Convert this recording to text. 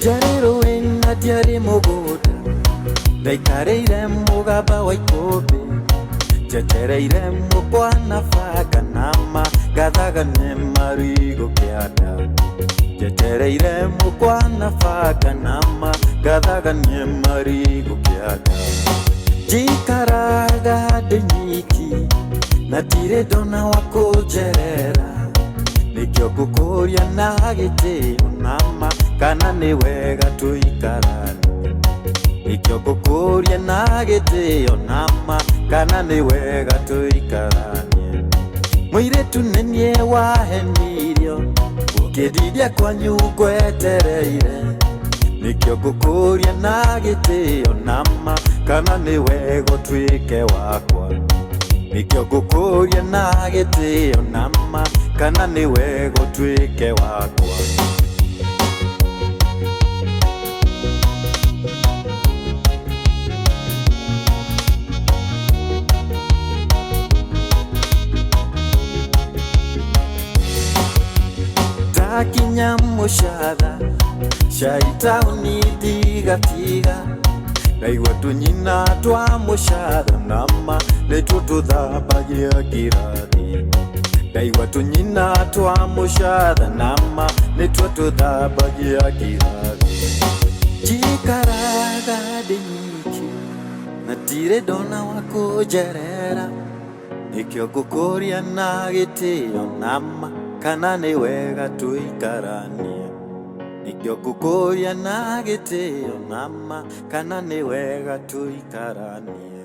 Jarero ena diare mogoda Daikareire mugaba wa ikobe Jetereire mukwana faga nama Gathaga ne marigo kiada Jetereire mukwana faga nama Gathaga ne marigo kiada Jikaraga denyiki Natire dona wako jerera Nikyo kukuria na gitio nama Kana ni wega tuikarani Nikyo kukuria na gitio nama Kana ni wega tuikarani Mwiretu nenie wahenirio Ukididia kwanyu gwetereire Nikyo kukuria na gitio nama Kana ni wega tuike wakwa Nikyo kukuria na gitio nama Kana ni wega tuike wakwa Takinya mushadha Shaita unidiga tiga Naigua tunyina twa mushadha nama Netuo tuthabagia kirathi Naigua tunyina twa mushadha nama Netuo tuthabagia kirathi Jikaraga denyiki Natire dona wako jerera Nikyo kukuria na gitio nama Kana ni wega tuikaranie Nikyo kukuria na gitio nama Kana ni wega tuikaranie